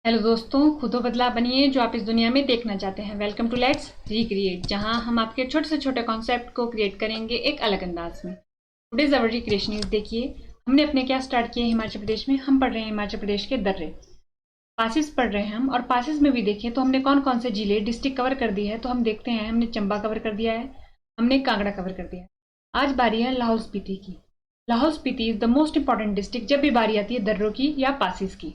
Hello दोस्तों, खुद बदलाव बनिए जो आप इस दुनिया में देखना चाहते हैं। वेलकम टू लेट्स रिक्रिएट, जहां हम आपके छोटे से छोटे कॉन्सेप्ट को क्रिएट करेंगे एक अलग अंदाज में। टुडेज अवर रिक्रिएशन इज, देखिए हमने अपने क्या स्टार्ट किए हिमाचल प्रदेश में। हम पढ़ रहे हैं हिमाचल प्रदेश के दर्रे, पासिस पढ़ रहे हैं हम। और पासिस में भी देखें तो हमने कौन कौन से जिले डिस्ट्रिक्ट कवर कर दी है। तो हम देखते हैं, हमने चंबा कवर कर दिया है, हमने कांगड़ा कवर कर दिया है। आज बारी है लाहौल स्पीति की। Lahaul Spiti is the most important district जब भी बारी आती है दर्रों की या पासिस की,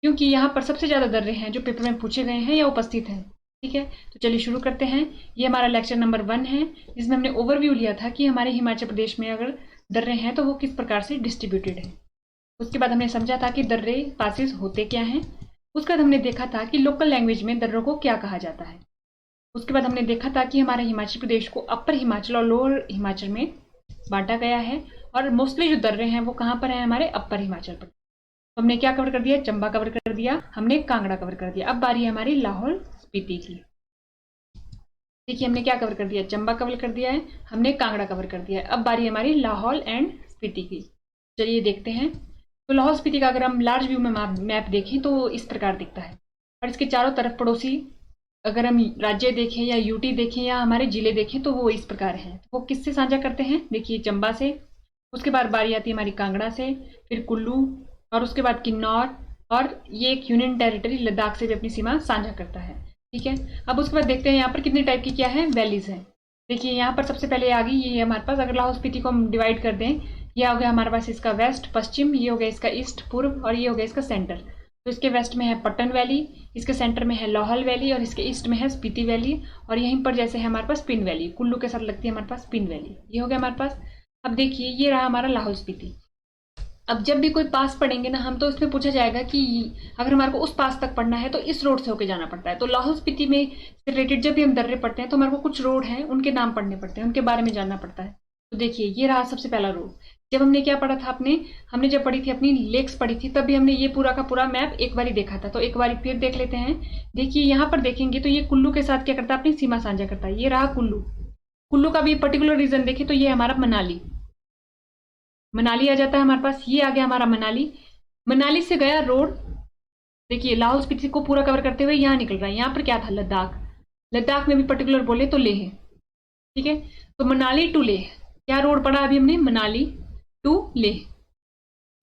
क्योंकि यहाँ पर सबसे ज्यादा दर्रे हैं जो पेपर में पूछे गए हैं या उपस्थित हैं। ठीक है, तो चलिए शुरू करते हैं। ये हमारा लेक्चर नंबर 1 है, जिसमें हमने ओवरव्यू लिया था कि हमारे हिमाचल प्रदेश में अगर दर्रे हैं तो वो किस प्रकार से डिस्ट्रीब्यूटेड है। उसके बाद हमने समझा था कि दर्रे पासिस होते क्या हैं। उसके बाद हमने देखा था कि लोकल लैंग्वेज में दर्रों को क्या कहा जाता है। उसके बाद हमने देखा था कि हमारे हिमाचल प्रदेश को अपर हिमाचल और लोअर हिमाचल में बांटा गया है, और मोस्टली जो दर्रे हैं वो कहाँ पर है, हमारे अपर हिमाचल पर। तो हमने क्या कवर कर दिया, चंबा कवर कर दिया, हमने कांगड़ा कवर कर दिया। अब बारी है हमारी लाहौल स्पीति की। देखिए हमने क्या कवर कर दिया, चंबा कवर कर दिया है, हमने कांगड़ा कवर कर दिया है। अब बारी है हमारी लाहौल एंड स्पीति की। चलिए देखते हैं। तो लाहौल स्पीति का अगर हम लार्ज व्यू में मैप देखें तो इस प्रकार दिखता है, और इसके चारों तरफ पड़ोसी अगर हम राज्य देखें या यूटी देखें या हमारे जिले देखें तो वो इस प्रकार हैं। वो किससे साझा करते हैं, देखिए चंबा से, उसके बाद बारी आती है हमारी कांगड़ा से, फिर कुल्लू, और उसके बाद किन्नौर, और ये एक यूनियन टेरिटरी लद्दाख से भी अपनी सीमा साझा करता है। ठीक है, अब उसके बाद देखते हैं यहाँ पर कितने टाइप की क्या है, वैलीज है। देखिए यहाँ पर सबसे पहले आ गई ये हमारे पास, अगर लाहौल स्पीति को हम डिवाइड कर दें, ये हो गया हमारे पास इसका वेस्ट पश्चिम, ये हो गया इसका ईस्ट पूर्व, और ये हो गया इसका सेंटर। तो इसके वेस्ट में है पट्टन वैली, इसके सेंटर में है लाहौल वैली, और इसके ईस्ट में है स्पीति वैली, और यहीं पर जैसे है हमारे पास पिन वैली, कुल्लू के साथ लगती है हमारे पास पिन वैली। ये हो गया हमारे पास। अब देखिए ये रहा हमारा लाहौल स्पीति। अब जब भी कोई पास पढ़ेंगे ना हम, तो इसमें पूछा जाएगा कि अगर हमारे को उस पास तक पढ़ना है तो इस रोड से होके जाना पड़ता है। तो लाहौल स्पीति में से रिलेटेड जब भी हम दर्रे पढ़ते हैं तो हमारे को कुछ रोड हैं, उनके नाम पढ़ने पड़ते हैं, उनके बारे में जानना पड़ता है। तो देखिए ये रहा सबसे पहला रोड। जब हमने क्या पढ़ा था, हमने जब पढ़ी थी अपनी लेक्स पढ़ी थी, तब भी हमने ये पूरा का पूरा मैप एक बार देखा था। तो एक बार फिर देख लेते हैं। देखिए यहाँ पर देखेंगे तो ये कुल्लू के साथ क्या करता है, अपनी सीमा साझा करता है। ये रहा कुल्लू। कुल्लू का भी पर्टिकुलर रीजन देखे तो ये हमारा मनाली, मनाली आ जाता है हमारे पास। ये आ गया हमारा मनाली। मनाली से गया रोड, देखिए लाहौल स्पीति को पूरा कवर करते हुए यहाँ निकल रहा है। यहाँ पर क्या था, लद्दाख। लद्दाख में भी पर्टिकुलर बोले तो लेह। ठीक है, तो मनाली टू लेह क्या रोड पढ़ा अभी हमने, मनाली टू लेह,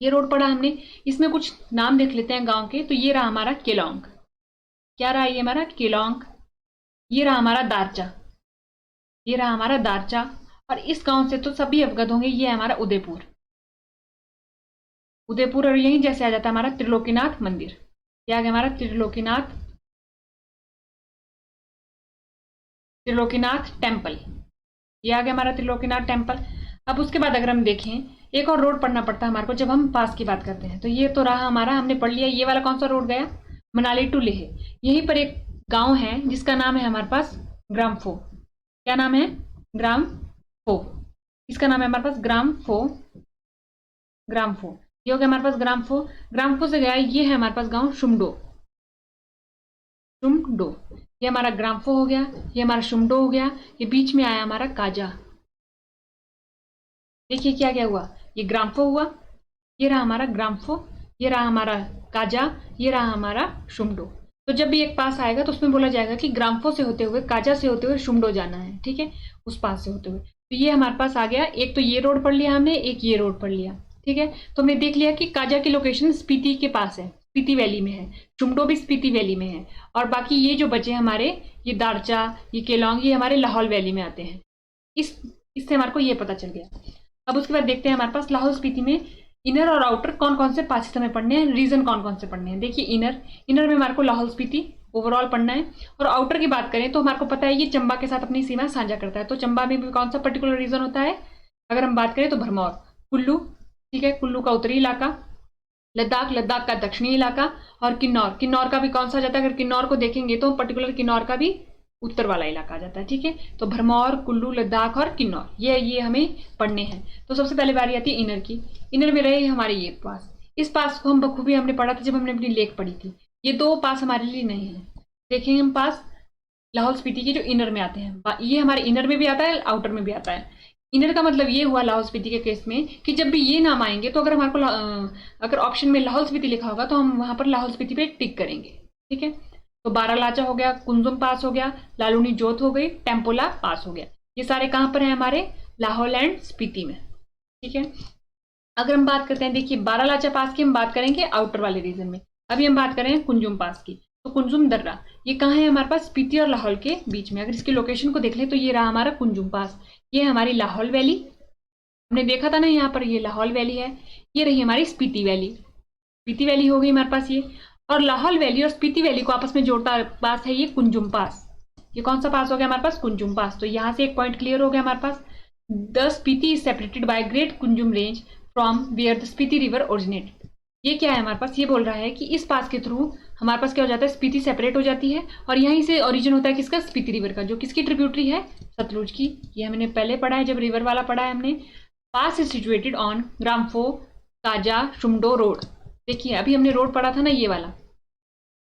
ये रोड पढ़ा हमने। इसमें कुछ नाम देख लेते हैं गांव के। तो ये रहा हमारा केलोंग, क्या रहा ये हमारा केलोंग। ये रहा हमारा दारचा, ये रहा हमारा दारचा। और इस गांव से तो सभी अवगत होंगे, ये है हमारा उदयपुर। उदयपुर, और यहीं जैसे आ जाता है हमारा त्रिलोकीनाथ मंदिर। क्या आ गया हमारा त्रिलोकीनाथ, त्रिलोकीनाथ टेम्पल। ये आ गया हमारा त्रिलोकीनाथ टेम्पल। अब उसके बाद अगर हम देखें, एक और रोड पढ़ना पड़ता है हमारे को जब हम पास की बात करते हैं। तो ये तो रहा हमारा, हमने पढ़ लिया। ये वाला कौन सा रोड गया, मनाली टू लेह। यहीं पर एक गांव है जिसका नाम है हमारे पास ग्राम्फो। क्या नाम है, ग्राम्फो। इसका नाम है हमारे पास ग्राम्फो, ग्राम्फो। ये हो गया हमारे पास ग्राम्फो। ग्राम्फो से गया, ये है हमारे पास गांव शुमडो, शुमडो। ये हमारा ग्राम्फो हो गया, ये हमारा शुमडो हो गया। ये बीच में आया हमारा काजा। देखिए क्या क्या हुआ, ये ग्राम्फो हुआ, ये रहा हमारा ग्राम्फो, ये रहा हमारा काजा, ये रहा हमारा शुमडो। तो जब भी एक पास आएगा तो उसमें बोला जाएगा कि ग्राम्फो से होते हुए, काजा से होते हुए शुमडो जाना है। ठीक है, उस पास से होते हुए। तो ये हमारे पास आ गया। एक तो ये रोड पढ़ लिया हमने, एक ये रोड पढ़ लिया। ठीक है, तो हमने देख लिया कि काजा की लोकेशन स्पीति के पास है, स्पीति वैली में है। शुमडो भी स्पीति वैली में है। और बाकी ये जो बचे हमारे, ये दारचा, ये केलोंग, ये हमारे लाहौल वैली में आते हैं। इससे हमारे को ये पता चल गया। अब उसके बाद देखते हैं हमारे पास लाहौल स्पीति में इनर और आउटर कौन कौन से पास हमें पढ़ने हैं, रीजन कौन कौन से पढ़ने हैं। देखिए इनर में हमारे को लाहौल स्पीति ओवरऑल पढ़ना है। और आउटर की बात करें तो हमारे को पता है ये चंबा के साथ अपनी सीमा साझा करता है। तो चंबा में भी कौन सा पर्टिकुलर रीजन होता है, अगर हम बात करें तो भरमौर, कुल्लू। ठीक है, कुल्लू का उत्तरी इलाका, लद्दाख, लद्दाख का दक्षिणी इलाका, और किन्नौर, किन्नौर का भी कौन सा जाता है, अगर किन्नौर को देखेंगे तो पर्टिकुलर किन्नौर का भी उत्तर वाला इलाका आ जाता है। ठीक है, तो भरमौर, कुल्लू, लद्दाख और किन्नौर, ये हमें पढ़ने हैं। तो सबसे पहले बारी आती है इनर की। इनर में रहे हमारे ये पास। इस पास को हम बखूबी हमने पढ़ा था जब हमने अपनी लेक पढ़ी थी। ये दो पास हमारे लिए नहीं है। देखेंगे हम पास लाहौल स्पीति के जो इनर में आते हैं, ये हमारे इनर में भी आता है, आउटर में भी आता है। इनर का मतलब ये हुआ लाहौल स्पीति के केस में कि जब भी ये नाम आएंगे तो अगर हमारे को अगर ऑप्शन में लाहौल स्पीति लिखा होगा तो हम वहां पर लाहौल स्पीति पे टिक करेंगे। ठीक है, तो बारालाचा हो गया, कुंजुम पास हो गया, लालूनी जोत हो गई, टेम्पोला पास हो गया। ये सारे कहाँ पर है हमारे लाहौल एंड स्पीति में। ठीक है, अगर हम बात करते हैं, देखिए बारालाचा पास की हम बात करेंगे आउटर वाले रीजन में। अभी हम बात करें कुंजुम पास की, तो कुंजुम दर्रा ये कहाँ है हमारे पास, स्पीति और लाहौल के बीच में। अगर इसकी लोकेशन को देख ले तो ये रहा हमारा कुंजुम पास, ये हमारी लाहौल वैली, हमने देखा था ना यहाँ पर, ये लाहौल वैली है, ये रही हमारी स्पीति वैली। स्पीति वैली हो गई हमारे पास ये, और लाहौल वैली और स्पीति वैली को आपस में जोड़ता पास है ये कुंजुम पास। ये कौन सा पास हो गया हमारे पास, कुंजुम पास। तो यहाँ से एक पॉइंट क्लियर हो गया हमारे पास। The Spiti is separated by great Kunzum range from where the Spiti river originate. ये क्या है हमारे पास, ये बोल रहा है कि इस पास के थ्रू हमारे पास क्या हो जाता है, स्पीति सेपरेट हो जाती है और यहीं से ओरिजिन होता है किसका, स्पीति रिवर का, जो किसकी ट्रिब्यूटरी है, सतलुज की। ये हमने पहले पढ़ा है जब रिवर वाला पढ़ा है हमने। Pass is situated on Gramphu Kaza Sumdo road. देखिए अभी हमने रोड पढ़ा था ना, ये वाला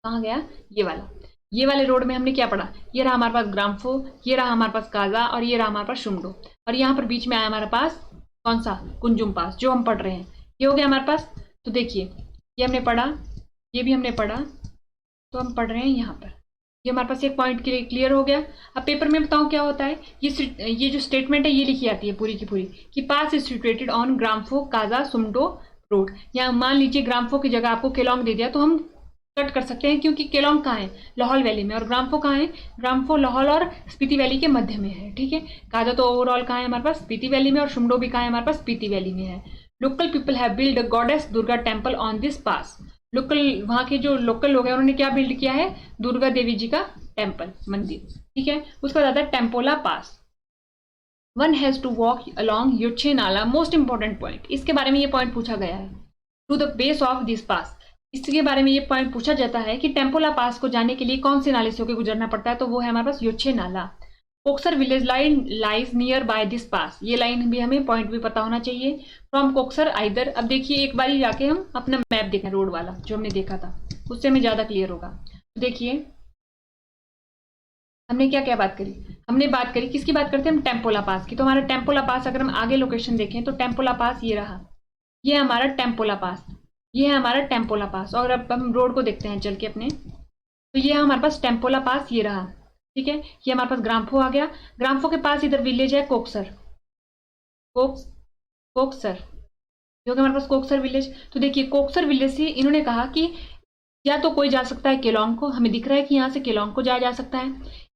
कहाँ गया, ये वाला, ये वाले रोड में हमने क्या पढ़ा, ये रहा हमारे पास ग्राम्फो, ये रहा हमारे पास काजा और ये रहा हमारे पास शुमडो, और यहाँ पर बीच में आया हमारे पास कौन सा, कुंजुम पास, जो हम पढ़ रहे हैं। ये हो गया हमारे पास। तो देखिए ये हमने पढ़ा, ये भी हमने पढ़ा, तो हम पढ़ रहे हैं यहाँ पर। ये हमारे पास एक पॉइंट क्लियर हो गया। अब पेपर में बताऊँ क्या होता है, ये जो स्टेटमेंट है ये लिखी आती है पूरी की पूरी कि pass is situated on Gramphu Kaza Sumdo road. यहाँ मान लीजिए ग्राम्फो की जगह आपको केलोंग दे दिया तो हम कट कर सकते हैं, क्योंकि केलोंग कहाँ है, लाहौल वैली में, और ग्राम्फो कहाँ है, ग्राम्फो लाहौल और स्पीति वैली के मध्य में है। ठीक है, काजा तो ओवरऑल कहाँ है हमारे पास, स्पीति वैली में, और शुमडो भी कहाँ है हमारे पास, स्पीति वैली में है। Local people have build goddess Durga temple on this pass. Local, वहाँ के जो लोकल लोग हैं उन्होंने क्या बिल्ड किया है, दुर्गा देवी जी का टेम्पल, मंदिर। ठीक है, उसका आता है टेम्पोला pass. One has to walk along Yoche Nala, most important point, इसके बारे में ये पॉइंट पूछा गया है। To the base of this pass, इसके बारे में ये पॉइंट पूछा जाता है कि टेम्पोला पास को जाने के लिए कौन से नाले से होकर गुजरना पड़ता है, तो वो है हमारे पास Yoche Nala. Koksar village line lies near by this pass, ये लाइन भी हमें पॉइंट भी पता होना चाहिए। फ्रॉम कोक्सर आइदर, अब देखिए एक बार जाके हम अपना मैप देखें, रोड वाला जो हमने देखा था, उससे हमें ज्यादा क्लियर होगा। तो देखिए हमने क्या क्या बात करी, हमने बात करी किसकी बात करते हैं हम, टेम्पोला पास की। तो हमारा टेम्पोला पास, अगर हम आगे लोकेशन देखें तो टेम्पोला पास ये रहा, ये हमारा टेम्पोला पास, ये है हमारा टेम्पोला पास। और अब हम रोड को देखते हैं चल के अपने, तो ये हमारे पास टेम्पोला पास ये रहा। ठीक है, ये हमारे पास ग्राम्फो आ गया, ग्राम्फो के पास इधर विलेज है कोक्सर, कोक्सर जो कि हमारे पास कोक्सर विलेज। तो देखिए कोक्सर विलेज से इन्होंने कहा कि या तो कोई जा सकता है केलोंग को, हमें दिख रहा है कि यहाँ से केलोंग को जाया जा सकता है,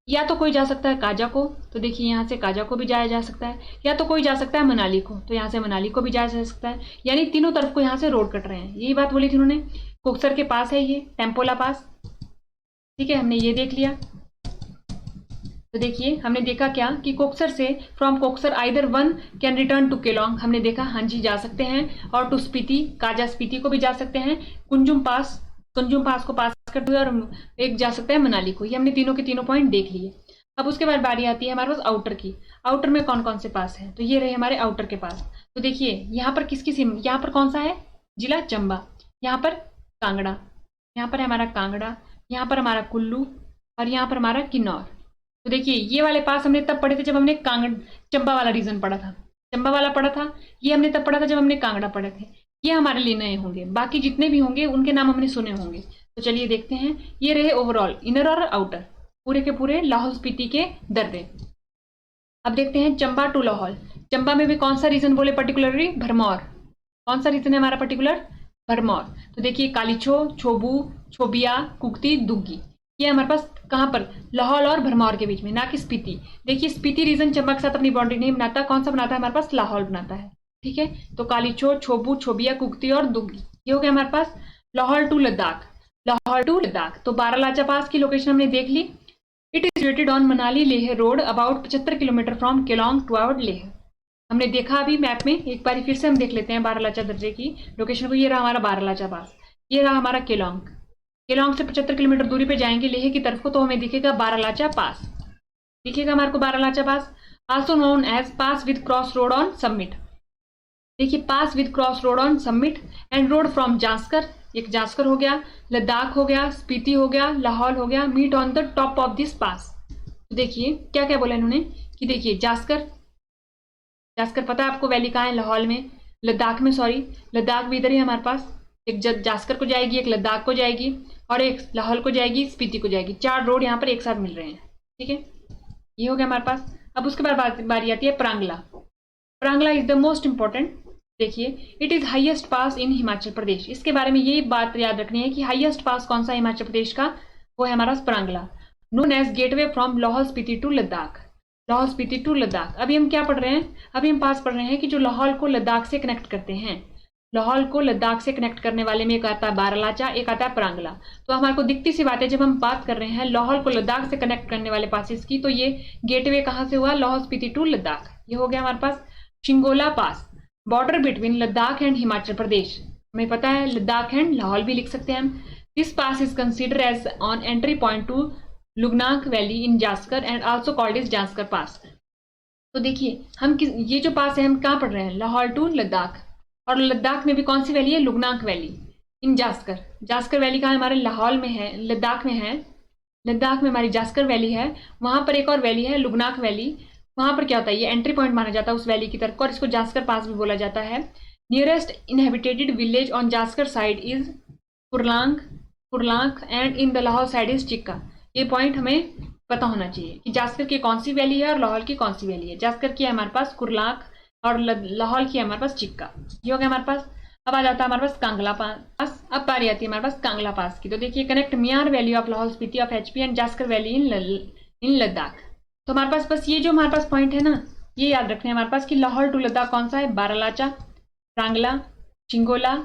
या तो कोई जा सकता है काजा को, तो देखिए यहाँ से काजा को भी जाया जा सकता है, या तो कोई जा सकता है मनाली को, तो यहाँ से मनाली को भी जाया जा सकता है। यानी तीनों तरफ को यहाँ से रोड कट रहे हैं, यही बात बोली थी उन्होंने। कोक्सर के पास है ये टेम्पोला पास। ठीक है, हमने ये देख लिया। तो देखिए हमने देखा क्या कि कोक्सर से, from Koksar either one can return to Keylong, हमने देखा हाँ जी जा सकते हैं, और टू स्पीति, काजा स्पीति को भी जा सकते हैं, कुंजुम पास को पास करते हुए, और एक जा सकता है मनाली को। ये हमने तीनों के तीनों पॉइंट देख लिए। अब उसके बाद बारी आती है हमारे पास आउटर की। आउटर में कौन कौन से पास है, तो ये रहे हमारे आउटर के पास। तो देखिए यहाँ पर किसकी सिम, यहाँ पर कौन सा है, जिला चंबा, यहाँ पर कांगड़ा, यहाँ पर है हमारा कांगड़ा, यहाँ पर हमारा कुल्लू, और यहाँ पर हमारा किन्नौर। तो देखिए ये वाले पास हमने तब पढ़े थे जब हमने चंबा वाला रीजन पढ़ा था, चंबा वाला पढ़ा था, ये हमने तब पढ़ा था जब हमने कांगड़ा पढ़े थे। ये हमारे लिए नए होंगे, बाकी जितने भी होंगे उनके नाम हमने सुने होंगे। तो चलिए देखते हैं, ये रहे ओवरऑल इनर और आउटर, पूरे के पूरे लाहौल स्पीति के दर्रे। अब देखते हैं चंबा टू लाहौल। चंबा में भी कौन सा रीजन बोले पर्टिकुलरली, भरमौर। कौन सा रीजन है हमारा पर्टिकुलर, भरमौर। तो देखिए कालीछो, छोबू, छोबिया, कुक्ति, दुग्गी, ये हमारे पास कहाँ पर, लाहौल और भरमौर के बीच में, ना कि स्पीति। देखिए स्पीति रीजन चंबा के साथ अपनी बाउंड्री नहीं बनाता, कौन सा बनाता है हमारे पास, लाहौल बनाता है। ठीक है, तो कालीछो, छोबू, छोबिया, कुक्ति और दुग्गी, ये हो गया हमारे पास लाहौल टू लद्दाख। लाहौल टू लद्दाख, तो बारालाचा पास की लोकेशन हमने देख ली। It is situated on Manali Leh road about 75 kilometre from Keylong toward Leh. हमने देखा अभी मैप में, एक बार फिर से हम देख लेते हैं बारालाचा दर्रे की लोकेशन को। ये रहा हमारा बारालाचा पास, ये रहा हमारा केलोंग। केलोंग से 75 किलोमीटर दूरी पे जाएंगे लेह की तरफ को, तो हमें दिखेगा बारालाचा पास, दिखेगा हमारे को Baralacha pass, also known as pass with cross road on summit. देखिए pass with cross road on summit and road from Zanskar, एक जास्कर हो गया, लद्दाख हो गया, स्पीति हो गया, लाहौल हो गया, meet on the top of this pass. तो देखिए क्या क्या बोला इन्होंने कि देखिए जास्कर, जास्कर पता है आपको वैली कहाँ है? लाहौल में, लद्दाख में, सॉरी लद्दाख भी इधर ही हमारे पास। एक जास्कर को जाएगी, एक लद्दाख को जाएगी और एक लाहौल को जाएगी, स्पीति को जाएगी। 4 रोड यहाँ पर एक साथ मिल रहे हैं, ठीक है। ये हो गया हमारे पास। अब उसके बाद बारी आती है प्रांगला। प्रांगला इज द मोस्ट इंपॉर्टेंट। देखिए, इट इज हाईएस्ट पास इन हिमाचल प्रदेश। इसके बारे में ये बात याद रखनी है कि हाईएस्ट पास कौन सा हिमाचल प्रदेश का, वो है हमारा Parangla, known as gateway from Lahaul Spiti to Ladakh. Lahaul Spiti to Ladakh. अभी हम क्या पढ़ रहे हैं? अभी हम पास पढ़ रहे हैं कि जो लाहौल को लद्दाख से कनेक्ट करते हैं। लाहौल को लद्दाख से कनेक्ट करने वाले में एक आता है बारालाचा, एक आता है प्रांगला। तो हमारे को दिखती सी बात है, जब हम बात कर रहे हैं लाहौल को लद्दाख से कनेक्ट करने वाले पासेस की, तो ये गेटवे कहाँ से हुआ? लाहौल स्पीति टू लद्दाख। ये हो गया हमारे पास। Shingola pass, border between Ladakh and Himachal Pradesh. हमें पता है लद्दाख एंड लाहौल भी लिख सकते हैं हम। This pass is consider as on entry point to Lungnak valley in Zanskar and also called is Zanskar pass. तो देखिए, हम ये जो पास है हम कहाँ पढ़ रहे हैं? लाहौल टू लद्दाख। और लद्दाख में भी कौन सी वैली है? Lungnak valley in Zanskar. Zanskar valley कहाँ हमारे? लाहौल में है, लद्दाख में है। लद्दाख में हमारी जास्कर वैली है। वहां पर एक और वैली है लुगनाक वैली। वहां पर क्या होता है? ये एंट्री पॉइंट माना जाता है उस वैली की तरफ को, और इसको जास्कर पास भी बोला जाता है। Nearest inhabited village on Zanskar side is Kurlank and in the Lahaul side is Chikka. ये पॉइंट हमें पता होना चाहिए कि जास्कर की कौन सी वैली है और लाहौल की कौन सी वैली है। जास्कर की है हमारे पास कुरलांक और लाहौल की है हमारे पास चिक्का। ये हो गया हमारे पास। अब आ जाता है हमारे पास कांगला पास। अब बारी आती है हमारे पास कांगला पास की। तो देखिए, कनेक्ट मियार valley of Lahaul Spiti of HP and Zanskar valley in Ladakh. तो हमारे पास बस ये जो हमारे पास पॉइंट है ना, ये याद रखने हमारे पास कि लाहौल टू लद्दाख कौन सा है? बारालाचा, प्रांगला, चिंगोला,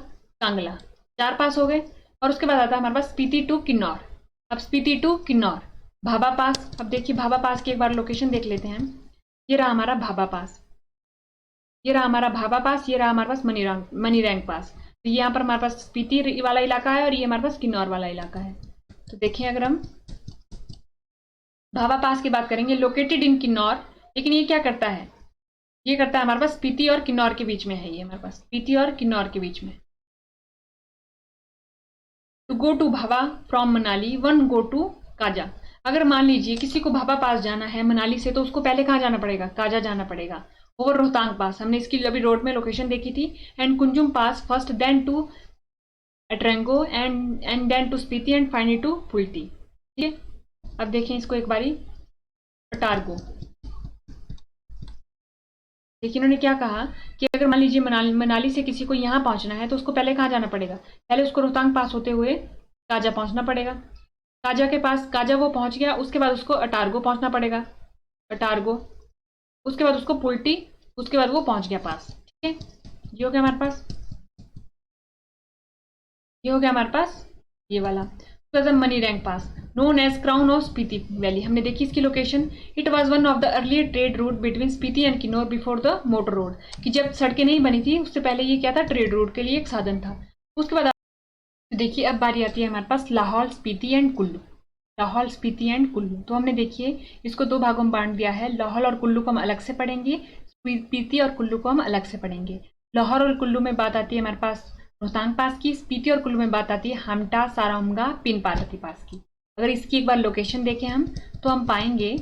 कांगला। 4 पास हो गए। और उसके बाद आता है हमारे पास स्पीति टू किन्नौर। अब स्पीति टू किन्नौर, भाभा पास। अब देखिए, भाभा पास की एक बार लोकेशन देख लेते हैं। ये रहा हमारा भाभा पास, ये रहा हमारा भाभा पास, ये रहा हमारे पास मनीरैंग पास। तो यहाँ पर हमारे पास स्पीति वाला इलाका है और ये हमारे पास किन्नौर वाला इलाका है। तो देखिए, अगर हम भाभा पास की बात करेंगे, लोकेटेड इन किन्नौर, लेकिन ये क्या करता है? ये करता है हमारे पास स्पीति और किन्नौर के बीच में है। ये हमारे पास स्पीति और किन्नौर के बीच में। To go to Bhabha from Manali, one go to Kaza. अगर मान लीजिए किसी को भाभा पास जाना है मनाली से, तो उसको पहले कहाँ जाना पड़ेगा? काजा जाना पड़ेगा। ओवर रोहतांग पास, हमने इसकी अभी रोड में लोकेशन देखी थी। And Kunzum pass first, then to Atrengo and then to Spiti and finally to Fulti. ठीक है। अब देखें इसको एक बारी, अटारगो। देखिए, इन्होंने क्या कहा कि अगर मान लीजिए मनाली से किसी को यहाँ पहुंचना है, तो उसको पहले कहाँ जाना पड़ेगा? पहले उसको रोहतांग पास होते हुए काजा पहुंचना पड़ेगा। काजा के पास, काजा वो पहुंच गया, उसके बाद उसको अटारगो पहुंचना पड़ेगा, अटारगो। उसके बाद उसको पुल्टी, उसके बाद वो पहुंच गया पास। ठीक है, ये हो गया हमारे पास, ये हो गया हमारे पास ये वाला। Manirang pass, known as crown of Spiti valley, हमने देखी इसकी location. It was one of the earlier trade route between Spiti and Kinnaur before the motor road, कि जब सड़कें नहीं बनी थी उससे पहले ये क्या था? ट्रेड रूट के लिए एक साधन था। उसके बाद देखिए, अब बारी आती है हमारे पास लाहौल स्पीति एंड कुल्लू। लाहौल स्पीति एंड कुल्लू, तो हमने देखिए इसको 2 भागों में बांट दिया है। लाहौल और कुल्लू को हम अलग से पढ़ेंगे, स्पीति और कुल्लू को हम अलग से पढ़ेंगे। लाहौल और कुल्लू में बात आती है हमारे पास रोहतांग पास की, स्पीति और कुल्लू में बात आती है हामटा, साराउंगा, पिन पार्वती पास की। अगर इसकी एक बार लोकेशन देखें हम, तो हम पाएंगे,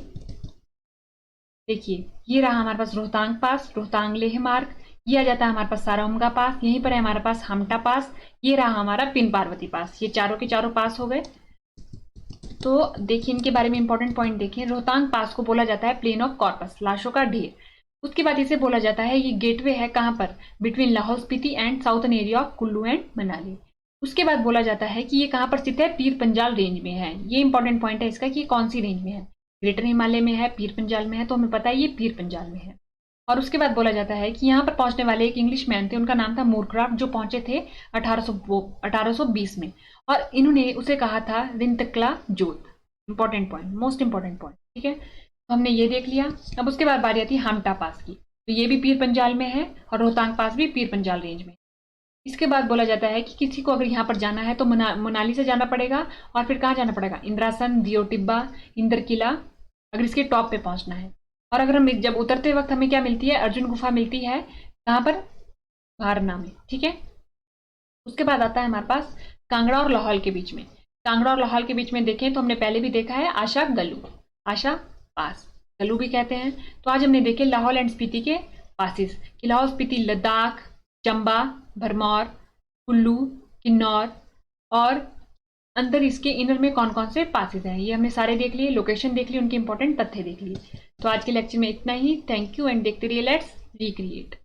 देखिए ये रहा हमारे पास रोहतांग पास, रोहतांग लेह मार्ग, ये आ जाता है हमारे पास साराउंगा पास, यहीं पर है हमारे पास हामटा पास, ये रहा हमारा पिन पार्वती पास। ये चारों के चारों पास हो गए। तो देखिए इनके बारे में इंपॉर्टेंट पॉइंट देखिए। रोहतांग पास को बोला जाता है प्लेन ऑफ कॉर्पस, लाशों का ढेर। उसके बाद इसे बोला जाता है ये गेटवे है कहाँ पर? Between Lahaul Spiti and southern area of Kullu and Manali. उसके बाद बोला जाता है कि ये कहाँ पर स्थित है? पीर पंजाल रेंज में है। ये इंपॉर्टेंट पॉइंट है इसका कि कौन सी रेंज में है, ग्रेटर हिमालय में है, पीर पंजाल में है, तो हमें पता है ये पीर पंजाल में है। और उसके बाद बोला जाता है कि यहाँ पर पहुंचने वाले एक इंग्लिश मैन थे, उनका नाम था मूरक्राफ्ट, जो पहुंचे थे 1820 में, और इन्होंने उसे कहा था रिंतकला जोत। Important point, most important point. ठीक है, तो हमने ये देख लिया। अब उसके बाद बारी आती है हामटा पास की, तो ये भी पीर पंजाल में है और रोहतांग पास भी पीर पंजाल रेंज में। इसके बाद बोला जाता है कि किसी को अगर यहाँ पर जाना है तो मनाली से जाना पड़ेगा, और फिर कहाँ जाना पड़ेगा? इंद्रासन, दियो टिब्बा, इंदर किला, अगर इसके टॉप पे पहुंचना है। और अगर हम जब उतरते वक्त हमें क्या मिलती है? अर्जुन गुफा मिलती है, कहाँ पर? वारणा में। ठीक है, उसके बाद आता है हमारे पास कांगड़ा और लाहौल के बीच में। कांगड़ा और लाहौल के बीच में देखें तो हमने पहले भी देखा है आशा गलू, आशा पास, गलू भी कहते हैं। तो आज हमने देखे लाहौल एंड स्पीति के पासिस कि लाहौल स्पीति लद्दाख, चंबा, भरमौर, कुल्लू, किन्नौर और अंदर इसके इनर में कौन कौन से पासिस हैं, ये हमने सारे देख लिए, लोकेशन देख ली, उनके इंपॉर्टेंट तथ्य देख लिए। तो आज के लेक्चर में इतना ही। थैंक यू एंड देखते रहिए लेट्स रिक्रिएट।